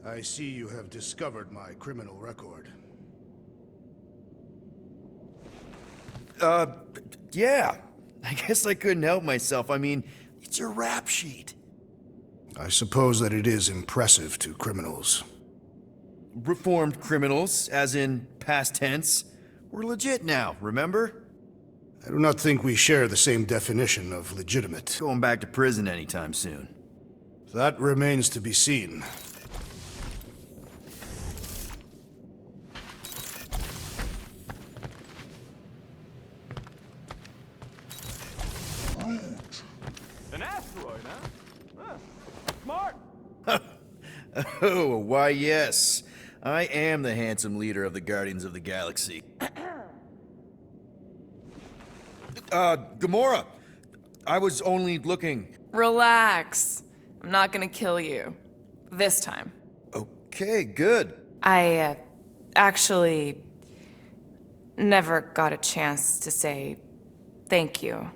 I see you have discovered my criminal record. Yeah. I guess I couldn't help myself. I mean, it's your rap sheet. I suppose that it is impressive to criminals. Reformed criminals, as in past tense. We're legit now, remember? I do not think we share the same definition of legitimate. Going back to prison anytime soon. That remains to be seen. An asteroid, huh? Smart! Oh, why yes. I am the handsome leader of the Guardians of the Galaxy. Gamora! I was only looking... Relax. I'm not gonna kill you. This time. Okay, good. I, actually never got a chance to say thank you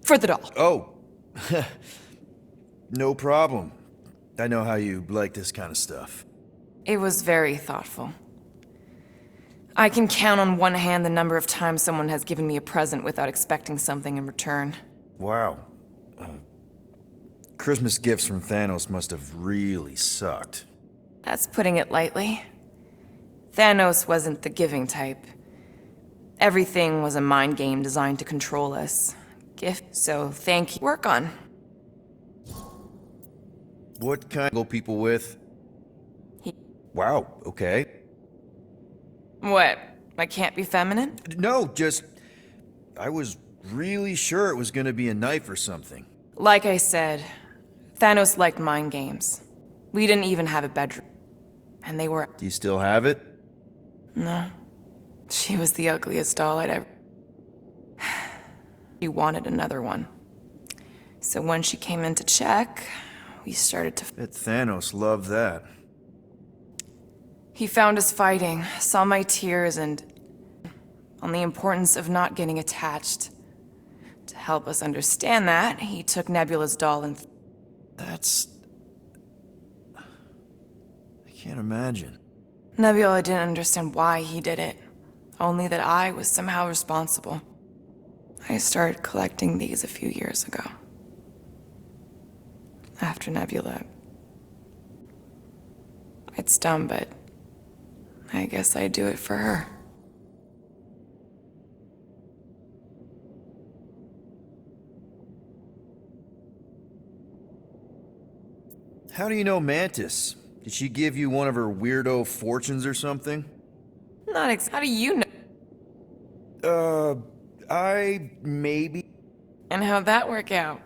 for the doll. Oh. No problem. I know how you like this kind of stuff. It was very thoughtful. I can count on one hand the number of times someone has given me a present without expecting something in return. Wow. Christmas gifts from Thanos must have really sucked. That's putting it lightly. Thanos wasn't the giving type. Everything was a mind game designed to control us. Gift, so thank you. Work on. What kind of people with? He- Wow, okay. What? I can't be feminine? No, just... I was really sure it was gonna be a knife or something. Like I said, Thanos liked mind games. We didn't even have a bedroom. And they were... Do you still have it? No. She was the ugliest doll I'd ever... She wanted another one. So when she came in to check, we started to... Bet Thanos loved that. He found us fighting, saw my tears, and... on the importance of not getting attached. To help us understand that, he took Nebula's doll and... That's... I can't imagine. Nebula didn't understand why he did it. Only that I was somehow responsible. I started collecting these a few years ago. After Nebula. It's dumb, but I guess I do it for her. How do you know Mantis? Did she give you one of her weirdo fortunes or something? How do you know? I maybe... And how'd that work out?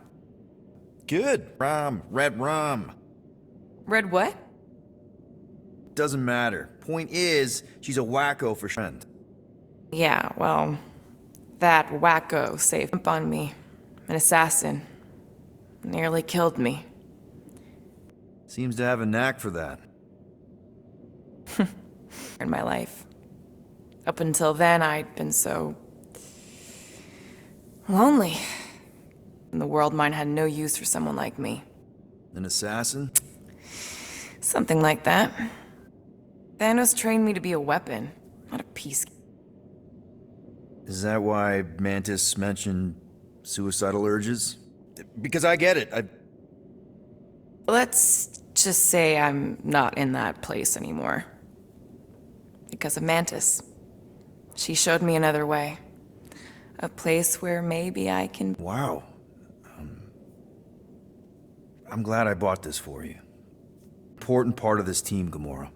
Good. Red rum. Red what? Doesn't matter. Point is, she's a wacko for friend. Yeah, well, that wacko saved up on me. An assassin. Nearly killed me. Seems to have a knack for that. In my life. Up until then, I'd been so... lonely. And the world mine had no use for someone like me. An assassin? Something like that. Thanos trained me to be a weapon, not a piece. Is that why Mantis mentioned suicidal urges? Because I get it. Let's just say I'm not in that place anymore. Because of Mantis. She showed me another way. A place where maybe I can... Wow. I'm glad I bought this for you. Important part of this team, Gamora.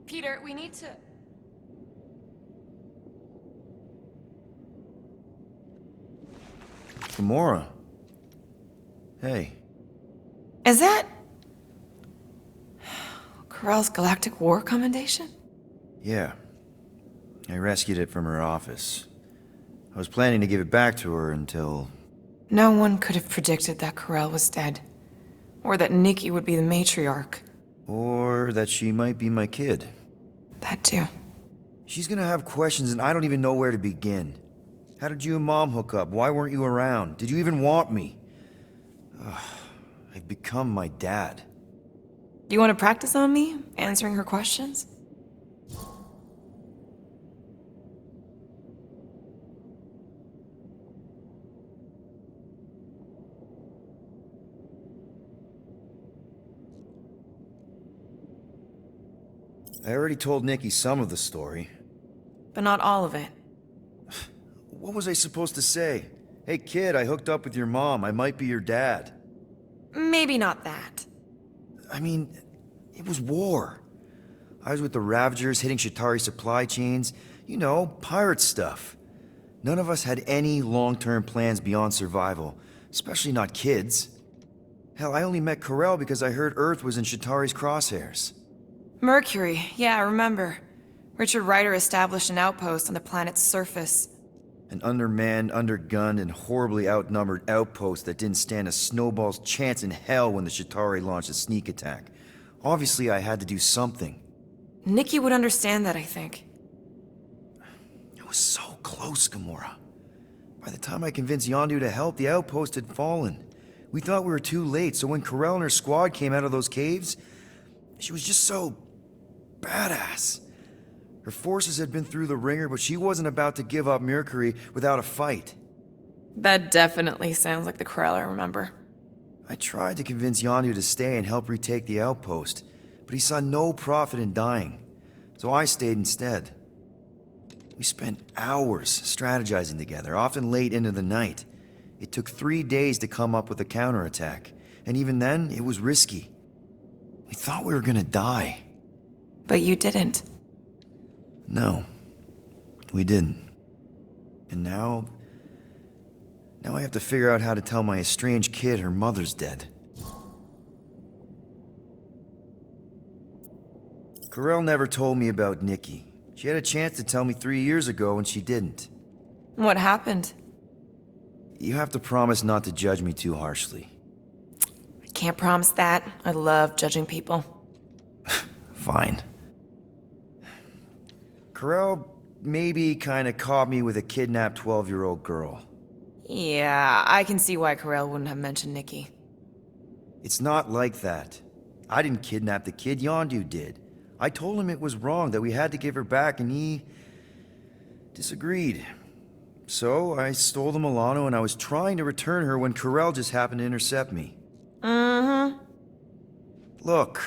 Peter, we need to... Gamora. Hey. Is that... Corell's Galactic War Commendation? Yeah. I rescued it from her office. I was planning to give it back to her until... No one could have predicted that Corell was dead. Or that Nikki would be the matriarch. Or that she might be my kid. That too. She's gonna have questions and I don't even know where to begin. How did you and Mom hook up? Why weren't you around? Did you even want me? Ugh, I've become my dad. Do you want to practice on me, answering her questions? I already told Nikki some of the story. But not all of it. What was I supposed to say? Hey kid, I hooked up with your mom. I might be your dad. Maybe not that. I mean, it was war. I was with the Ravagers hitting Shatari supply chains. You know, pirate stuff. None of us had any long-term plans beyond survival, especially not kids. Hell, I only met Corell because I heard Earth was in Shatari's crosshairs. Mercury, yeah, I remember. Richard Ryder established an outpost on the planet's surface. An undermanned, undergunned, and horribly outnumbered outpost that didn't stand a snowball's chance in hell when the Shatari launched a sneak attack. Obviously, I had to do something. Nikki would understand that, I think. It was so close, Gamora. By the time I convinced Yondu to help, the outpost had fallen. We thought we were too late, so when Corell and her squad came out of those caves, she was just so badass. Her forces had been through the ringer, but she wasn't about to give up Mercury without a fight. That definitely sounds like the Corell I remember. I tried to convince Yondu to stay and help retake the outpost, but he saw no profit in dying, so I stayed instead. We spent hours strategizing together, often late into the night. It took 3 days to come up with a counterattack, and even then, it was risky. We thought we were gonna die. But you didn't. No, we didn't. And now I have to figure out how to tell my estranged kid her mother's dead. Corell never told me about Nikki. She had a chance to tell me 3 years ago and she didn't. What happened? You have to promise not to judge me too harshly. I can't promise that. I love judging people. Fine. Corell maybe kinda caught me with a kidnapped 12-year-old girl. Yeah, I can see why Corell wouldn't have mentioned Nikki. It's not like that. I didn't kidnap the kid, Yondu did. I told him it was wrong, that we had to give her back, and he disagreed. So I stole the Milano and I was trying to return her when Corell just happened to intercept me. Mm-hmm. Look,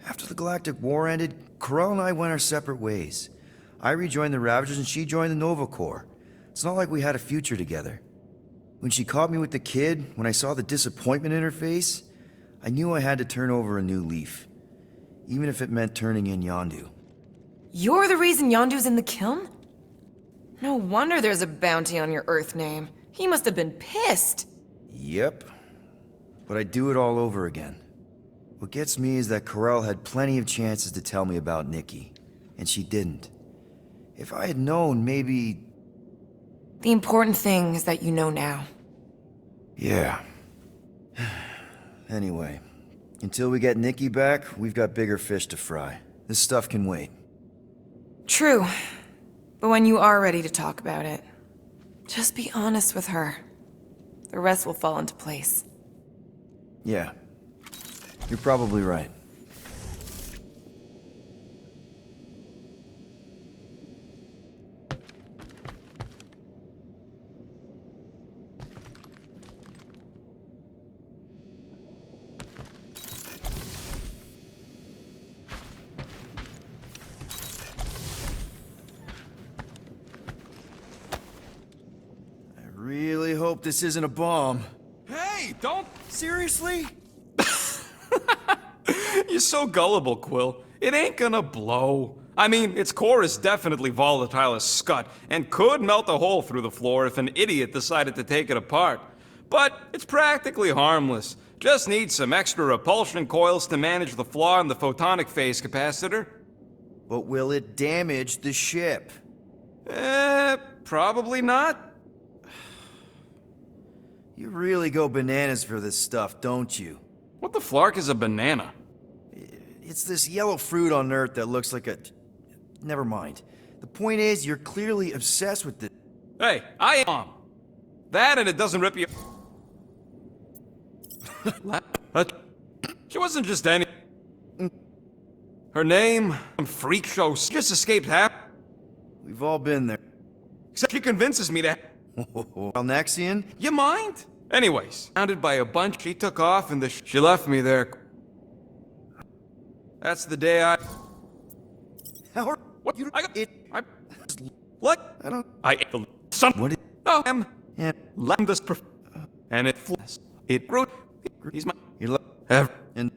after the Galactic War ended, Corell and I went our separate ways. I rejoined the Ravagers and she joined the Nova Corps. It's not like we had a future together. When she caught me with the kid, when I saw the disappointment in her face, I knew I had to turn over a new leaf. Even if it meant turning in Yondu. You're the reason Yondu's in the kiln? No wonder there's a bounty on your Earth name. He must have been pissed. Yep. But I'd do it all over again. What gets me is that Corell had plenty of chances to tell me about Nikki, and she didn't. If I had known, maybe... The important thing is that you know now. Yeah. Anyway, until we get Nikki back, we've got bigger fish to fry. This stuff can wait. True. But when you are ready to talk about it, just be honest with her. The rest will fall into place. Yeah. You're probably right. I really hope this isn't a bomb. Hey, don't... Seriously? You're so gullible, Quill. It ain't gonna blow. I mean, its core is definitely volatile as scut, and could melt a hole through the floor if an idiot decided to take it apart. But it's practically harmless. Just needs some extra repulsion coils to manage the flaw in the photonic phase capacitor. But will it damage the ship? Probably not. You really go bananas for this stuff, don't you? What the flark is a banana? It's this yellow fruit on Earth that looks like a... Never mind. The point is, you're clearly obsessed with this. Hey, I am. That and it doesn't rip you. She wasn't just any. Her name, freak show, just escaped We've all been there. Except she convinces me to. Alnexian? You mind? Anyways, surrounded by a bunch, she took off and she left me there. That's the day I. How What? you I got it? I. What? I don't... I ate the son. What is... No, I'm. Yeah. Lem this and it flies. It grew. He's my. You look... Ever. And...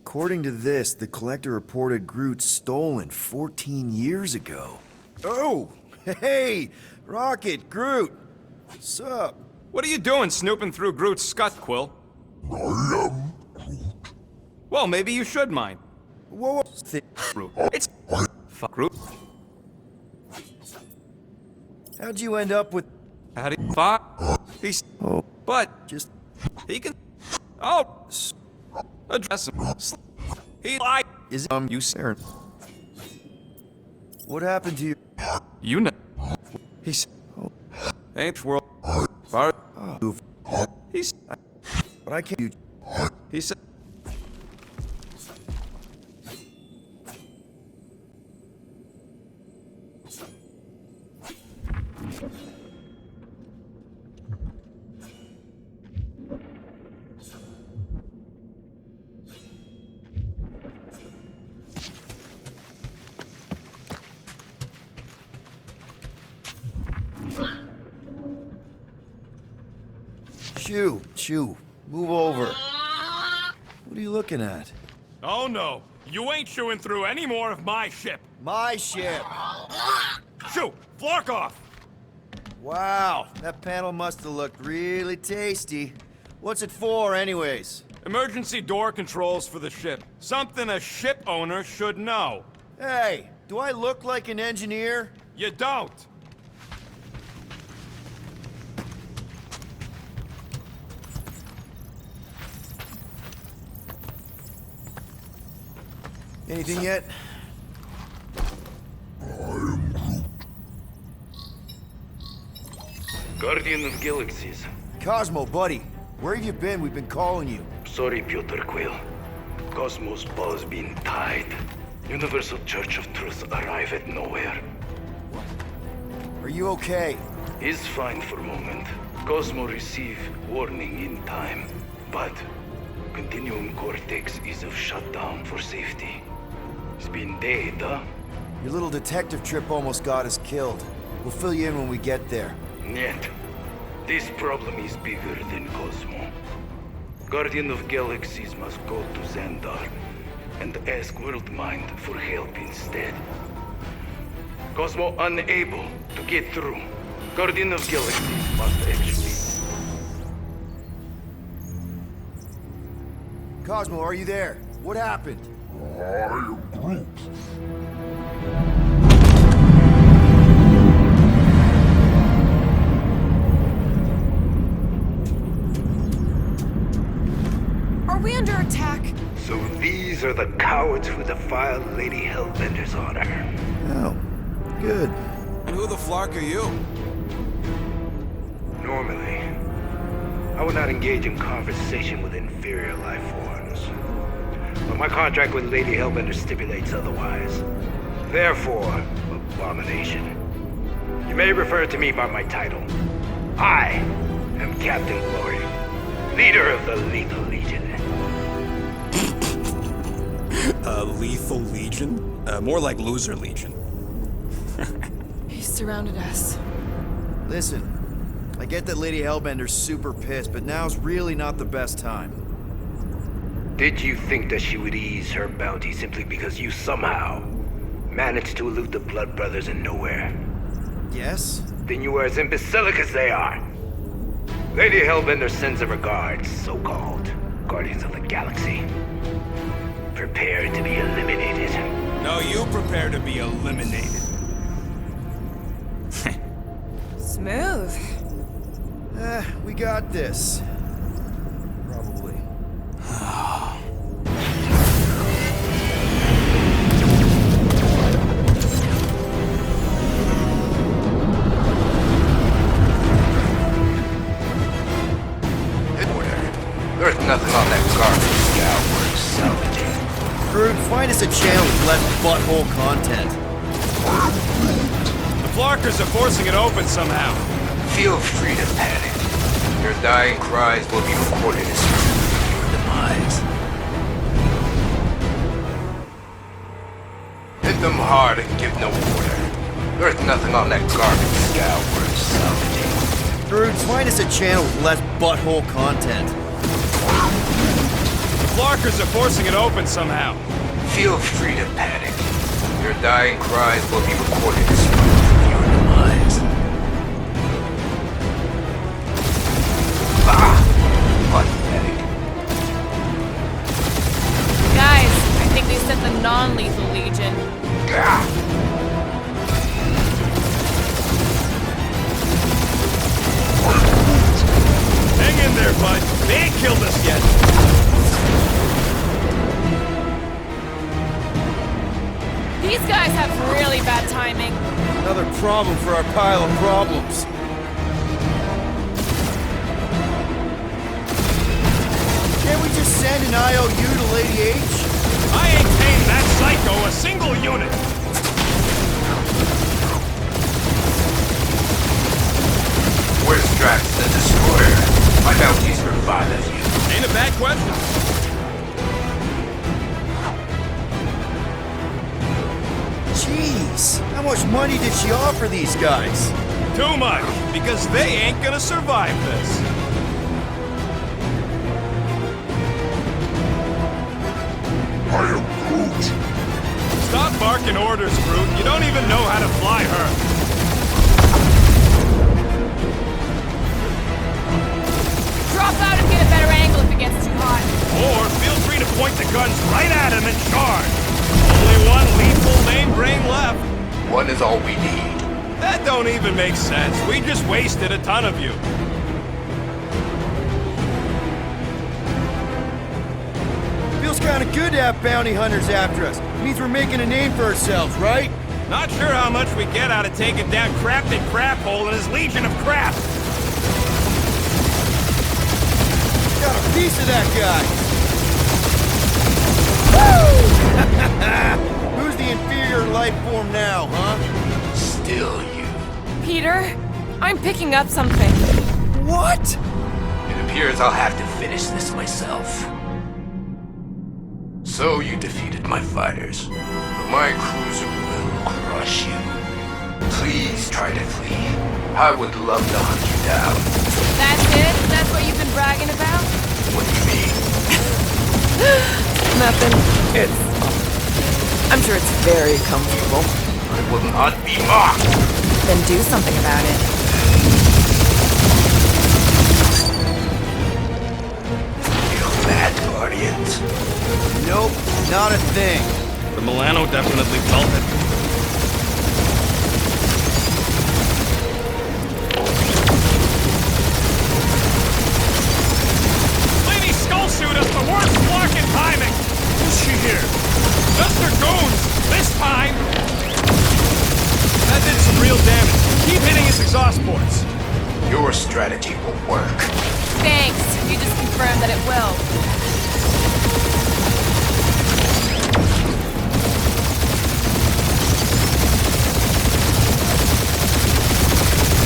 According to this, the collector reported Groot stolen 14 years ago. Oh! Hey! Rocket, Groot! What's up? What are you doing snooping through Groot's scut, Quill? I am Groot. Well, maybe you should mind. Whoa! Groot. It's fuck Groot. How'd you end up with... How do you fuck? He's. Oh, But just... he can. Oh, address him. He lied. Is it... You Aaron? What happened to you? You know. He's. Ain't world. Far. Oh, He's. but I can't... You... He said. Shoo, move over. What are you looking at? Oh no, you ain't chewing through any more of my ship. My ship! Shoo, flark off. Wow, that panel must have looked really tasty. What's it for, anyways? Emergency door controls for the ship. Something a ship owner should know. Hey, do I look like an engineer? You don't. Anything yet? Guardian of Galaxies. Cosmo, buddy, where have you been? We've been calling you. Sorry, Piotr Quill. Cosmos ball's been tied. Universal Church of Truth arrive at nowhere. Are you okay? He's fine for a moment. Cosmo receive warning in time. But Continuum Cortex is of shutdown for safety. It's been dead, huh? Your little detective trip almost got us killed. We'll fill you in when we get there. Yet, this problem is bigger than Cosmo. Guardian of Galaxies must go to Xandar and ask Worldmind for help instead. Cosmo unable to get through. Guardian of Galaxies must actually... Cosmo, are you there? What happened? I am Groot. Are we under attack? So these are the cowards who defiled Lady Hellbender's honor. Oh, good. And who the flark are you? Normally, I would not engage in conversation with inferior life forms. But my contract with Lady Hellbender stipulates otherwise. Therefore, abomination. You may refer to me by my title. I am Captain Glory, leader of the Lethal Legion. Lethal Legion? More like Loser Legion. He surrounded us. Listen, I get that Lady Hellbender's super pissed, but now's really not the best time. Did you think that she would ease her bounty simply because you somehow managed to elude the Blood Brothers in nowhere. Yes? Then you are as imbecilic as they are. Lady Hellbender sends her regards, so-called Guardians of the Galaxy. Prepare to be eliminated. No, you prepare to be eliminated. Smooth. We got this. Probably. There's nothing on that garbage scout worth salvaging. Groot, find us a channel with less butthole content. The Flarkers are forcing it open somehow. Feel free to panic. Your dying cries will be recorded as your demise. Hit them hard and give no order. There's nothing on that garbage scout worth salvaging. Groot, find us a channel with less butthole content. The Flarkers are forcing it open somehow. Feel free to panic. Your dying cries will be recorded as your demise. Pathetic. Guys, I think they sent the non-lethal Legion. Hang in there, bud. They ain't killed us yet. These guys have really bad timing. Another problem for our pile of problems. Can't we just send an IOU to Lady H? I ain't paying that psycho a single unit. Where's Drax the Destroyer? My bounty's for 5 of you. Ain't a bad question. Jeez, how much money did she offer these guys? Too much, because they ain't gonna survive this. I am Groot. Stop barking orders, Groot. You don't even know how to fly her. Drop out and get a better angle if it gets too hot. Or feel free to point the guns right at him and charge. Only one lethal main brain left. One is all we need. That don't even make sense. We just wasted a ton of you. Feels kind of good to have bounty hunters after us. Means we're making a name for ourselves, right? Not sure how much we get out of taking down Crafted Craphole and his legion of crap. Got a piece of that guy. Woo! Who's the inferior life form now, huh? Still you. Peter, I'm picking up something. What? It appears I'll have to finish this myself. So you defeated my fighters, but my cruiser will crush you. Please try to flee. I would love to hunt you down. That's it? That's what you've been bragging about? What do you mean? Nothing. I'm sure it's very comfortable. I will not be mocked. Then do something about it. Feel that, Guardians? Nope, not a thing. The Milano definitely felt it. Lady Skullsuit has the worst blocking timing. Who's she here? Just her goons, this time. That did some real damage. Keep hitting his exhaust ports. Your strategy will work. Thanks. You just confirmed that it will.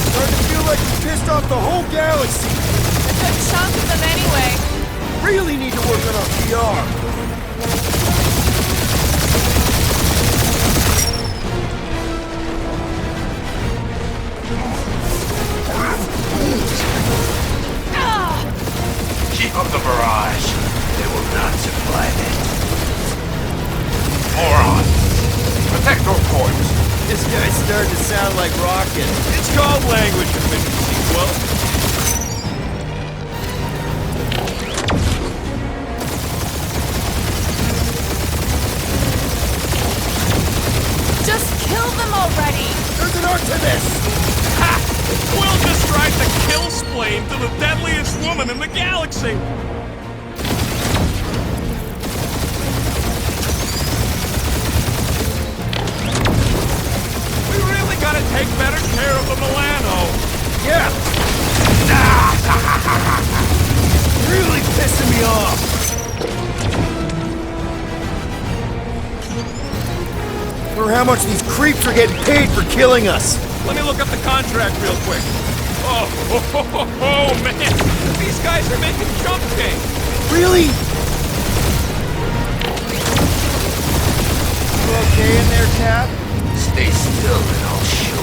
Starting to feel like you pissed off the whole galaxy. A good chunk of them anyway. Really need to work on our PR. Keep up the barrage. They will not survive it. Moron! Protect your guy's starting to sound like Rocket. It's called language efficiency, Quill. Just kill them already! There's an art to this! Ha! Quill just tried to kill Splain to the deadliest woman in the galaxy! We really gotta take better care of the Milano. Yeah! Really pissing me off! For how much these creeps are getting paid for killing us! Let me look up the contract real quick. Oh, man! These guys are making jump change! Really? You okay in there, Cap? Stay still and I'll show you.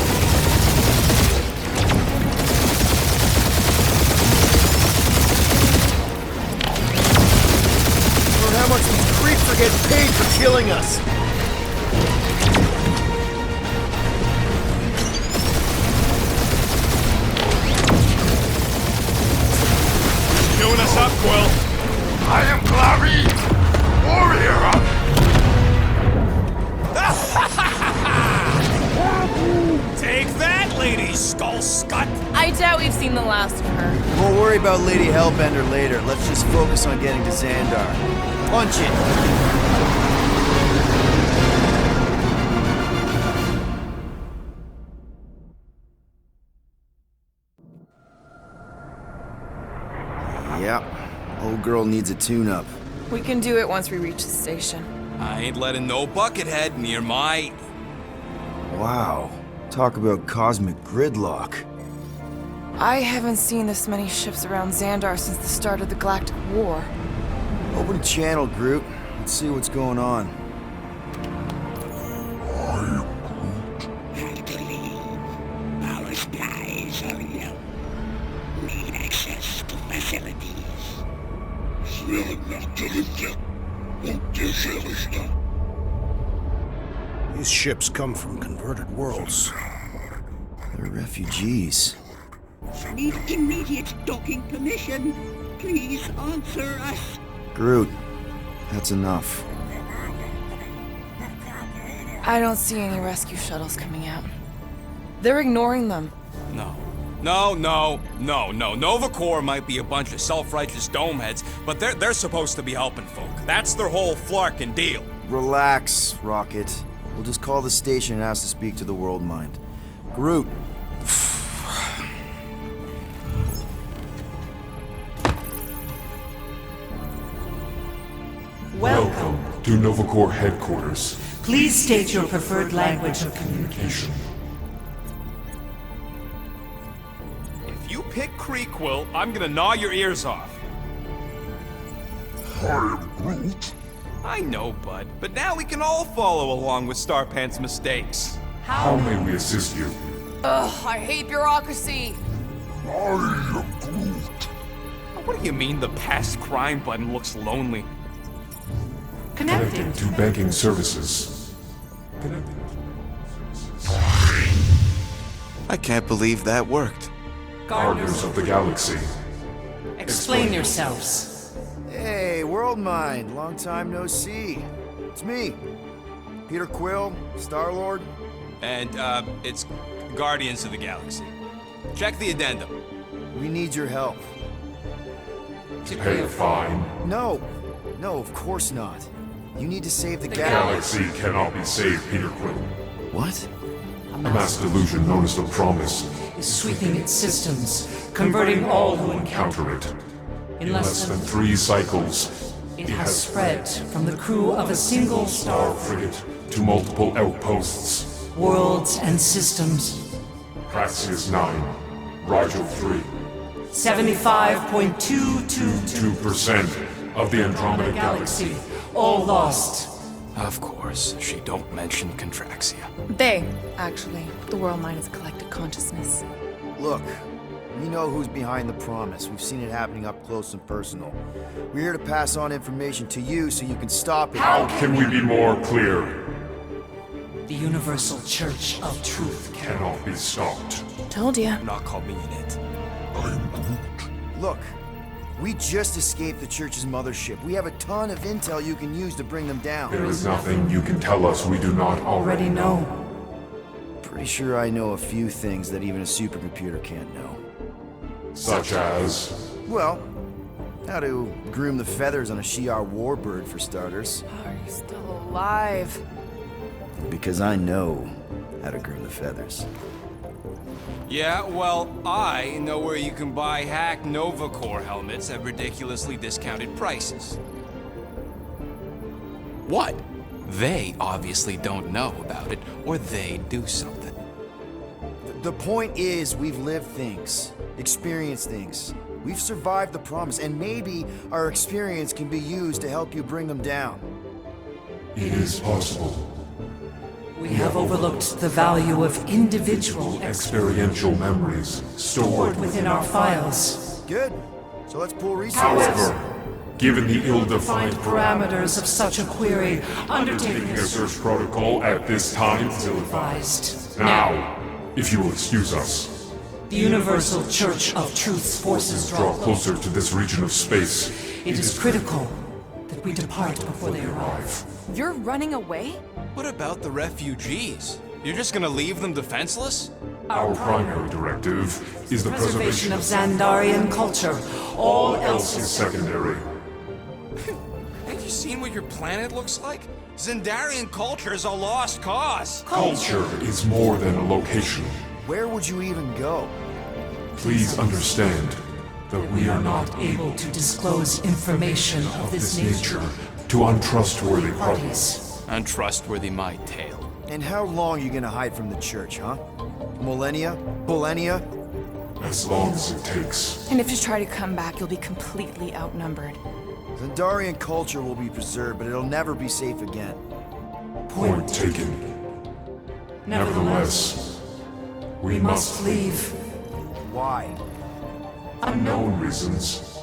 For how much these creeps are getting paid for killing us! Doing us up, Quill. I am Clary, warrior. Take that, Lady Skull Scut! I doubt we've seen the last of her. We'll worry about Lady Hellbender later. Let's just focus on getting to Xandar. Punch it! Yep. Old girl needs a tune-up. We can do it once we reach the station. I ain't letting no buckethead near my... Wow. Talk about cosmic gridlock. I haven't seen this many ships around Xandar since the start of the Galactic War. Open a channel, Groot. Let's see what's going on. Our spies are low. Need access to facilities. These ships come from converted worlds. They're refugees. Need immediate docking permission. Please answer us. Groot, that's enough. I don't see any rescue shuttles coming out. They're ignoring them. No. Nova Corps might be a bunch of self-righteous domeheads, but they're supposed to be helping folk. That's their whole flarkin' deal. Relax, Rocket. We'll just call the station and ask to speak to the World Mind. Groot. Welcome to Nova Corps headquarters. Please state your preferred language of communication. If you pick Quill, I'm gonna gnaw your ears off. I am Groot. I know, bud, but now we can all follow along with Starpant's mistakes. How may we assist you? Ugh, I hate bureaucracy. I am Groot. What do you mean the past crime button looks lonely? Connecting. To banking services. Connecting. I can't believe that worked. Guardians of the Galaxy. Explain yourselves. Hey, World Mind. Long time no see. It's me. Peter Quill, Star-Lord. And, it's Guardians of the Galaxy. Check the addendum. We need your help. Pay a fine. No, of course not. You need to save the Galaxy cannot be saved, Peter Quill. What? A mass delusion known as the Promise Is sweeping its systems, converting all who encounter. counter it. In less than 3 cycles, it has spread from the crew of a single star, frigate to multiple outposts. worlds and systems. Praxius 9, Rigel 3, 75.222 2% of the Andromeda Galaxy. all lost. Of course, she don't mention Contraxia. They, actually. The World Mind is a collective consciousness. Look, we know who's behind the Promise. We've seen it happening up close and personal. We're here to pass on information to you so you can stop it. How can we be more clear? The Universal Church of Truth. Cannot be stopped. Told ya. Not call me in it. Look, we just escaped the church's mothership. We have a ton of intel you can use to bring them down. There is nothing you can tell us we do not already know. Pretty sure I know a few things that even a supercomputer can't know. Such as... Well, how to groom the feathers on a Shi'ar warbird, for starters. Are you still alive? Because I know how to groom the feathers. Yeah, well, I know where you can buy hacked Nova Core helmets at ridiculously discounted prices. What? They obviously don't know about it, or they do something. The point is, we've lived things, experienced things. We've survived the promise, and maybe our experience can be used to help you bring them down. It is possible. We have overlooked the value of individual Experiential memories stored within our files. Good. So let's pull resources. However, given the ill-defined Parameters of such a query, undertaking undertaking a a search protocol at this time is advised. Now, if you will excuse us, The Universal Church of Truth's forces draw closer to this region of space. It is critical that we depart before they arrive. You're running away? What about the refugees? You're just gonna leave them defenseless? Our primary directive is the Preservation of Xandarian culture. All else is is secondary. Have you seen what your planet looks like? Zendarian culture is a lost cause. Culture is more than a location. Where would you even go? Please understand that we are not not able to disclose information of this this nature to untrustworthy parties. parties. Untrustworthy my tale. And how long are you gonna hide from the church, huh? Millennia? Millennia? As long as it takes. And if you try to come back, you'll be completely outnumbered. Zendarian culture will be preserved, but it'll never be safe again. Point taken. Nevertheless, we must leave. Why? unknown reasons.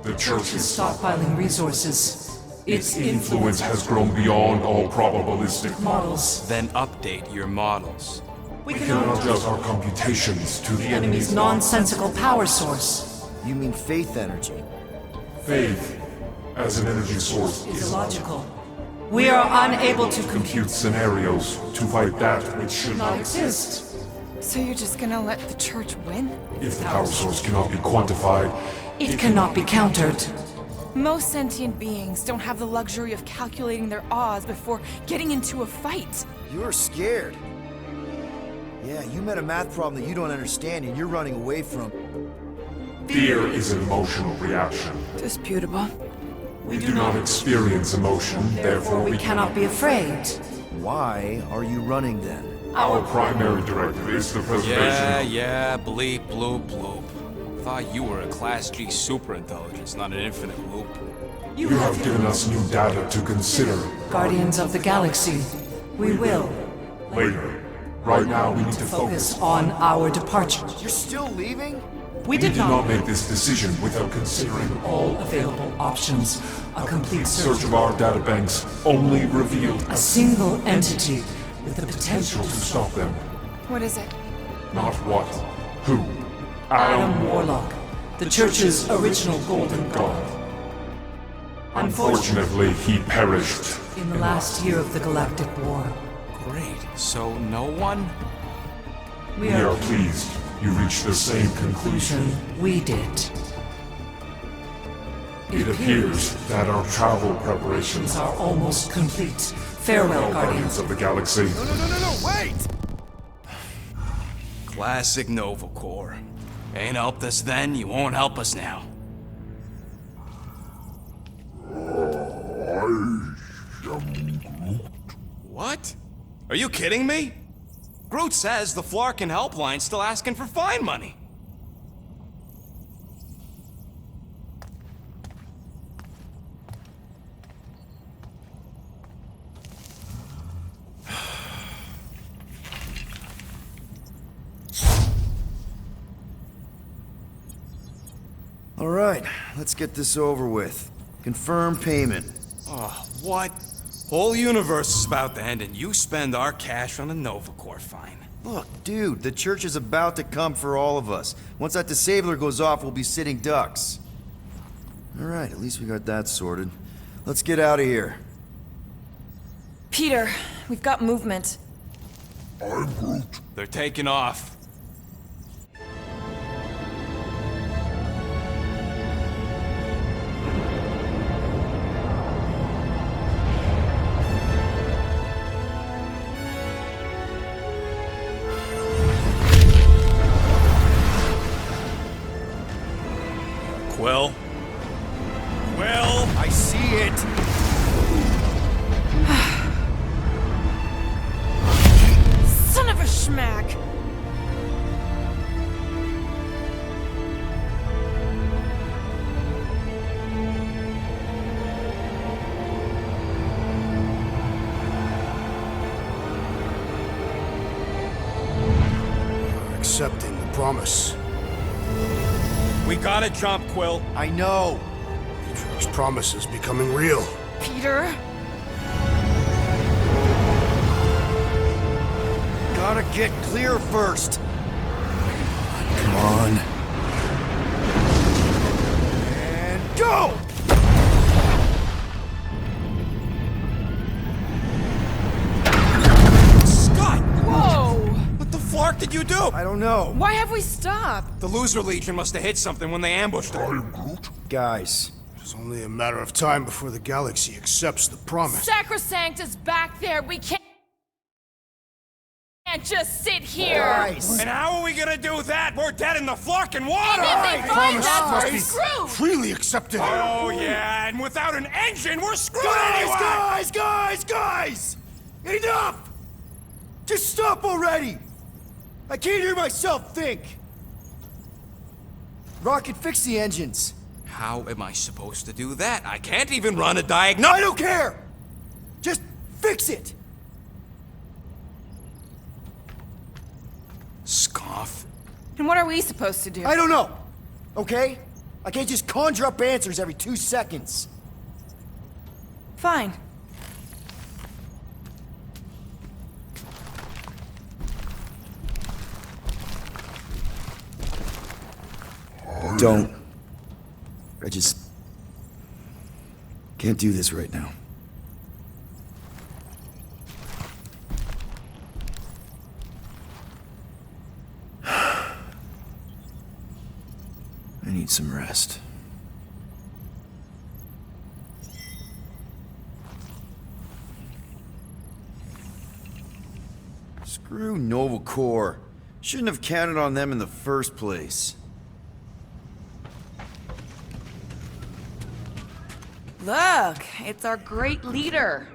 The church is Stockpiling resources. Its influence has grown beyond all probabilistic models. Then update your models. We We cannot adjust our computations to the enemy's enemy's nonsensical power source. You mean faith energy? faith as an energy source Is is illogical. We are unable to compute scenarios to fight that which should not not. exist. So you're just gonna let the church win? If the power source cannot be quantified, It cannot be countered. Most sentient beings don't have the luxury of calculating their odds before getting into a fight. You're scared. Yeah, you met a math problem that you don't understand and you're running away from. fear is an emotional reaction. Disputable. We do not experience emotion, therefore We cannot be afraid. Why are you running then? Our primary directive is the preservation Yeah, bleep, bloop, bloop. Thought you were a Class G superintelligence, not an infinite loop. You have given us new data to consider. Guardians of the Galaxy, we will Later. Right now, we need to focus focus. on our departure. You're still leaving? We We did did not not make this decision without considering all. all available options. A complete Search search of our databanks only revealed a single entity with the potential to to stop them. What is it? Not what, who. Adam Warlock, the Church's original Golden God. Unfortunately, he perished. In the last year of the Galactic War, Great. So no one? we We are are pleased you reached the same conclusion. we did. It appears that our travel preparations Are almost complete. Farewell, Guardians Guardians. of the Galaxy. No, wait! Classic Nova Core. Ain't helped us then, you won't help us now. What? Are you kidding me? Groot says the Flarkin helpline's still asking for fine money. All right, let's get this over with. Confirm payment. Oh, what? Whole universe is about to end, and you spend our cash on a Nova Corps fine. Look, dude, the church is about to come for all of us. Once that disabler goes off, we'll be sitting ducks. Alright, at least we got that sorted. Let's get out of here. Peter, we've got movement. I'm Groot. They're taking off. Quill? Quill? I see it! Son of a schmack! You're accepting the promise. We gotta jump, Quill. I know! Peter's promise is becoming real. Peter? Gotta get clear first! Come on. And go! Scott! Whoa! What the flark did you do? I don't know. Why have we stopped? The Loser Legion must have hit something when they ambushed her. I'm Groot. Guys, It's only a matter of time before the galaxy accepts the promise. Sacrosanct is back there. We can't just sit here. guys! And how are we gonna do that? We're dead in the flarkin' water! And if they find Promise us, must we're be screwed. freely accepted. Oh yeah, and without an engine, we're screwed anyway! Guys! Enough! Just stop already! I can't hear myself think! Rocket, fix the engines. How am I supposed to do that? I can't even run a I diagnostic. don't care! Just fix it! Scoff. And what are we supposed to do? I don't know, okay? I can't just conjure up answers every 2 seconds. Fine. Don't. I just can't do this right now. I need some rest. Screw Nova Corps. Shouldn't have counted on them in the first place. Look, it's our great leader.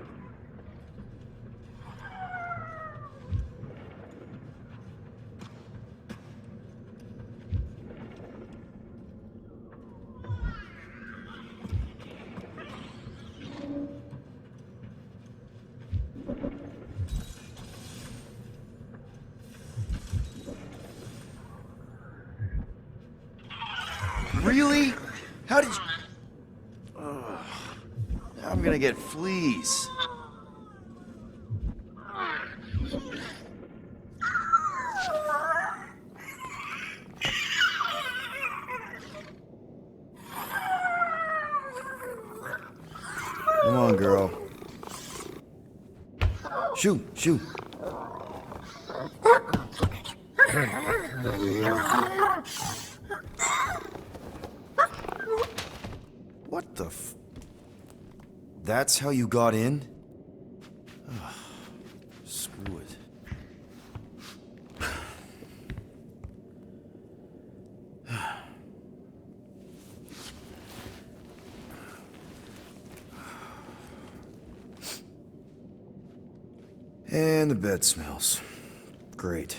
Really? How did you... I'm gonna get fleas. Come on, girl. Shoo, shoo. What the f... That's how you got in? Ugh, screw it. And the bed smells. Great.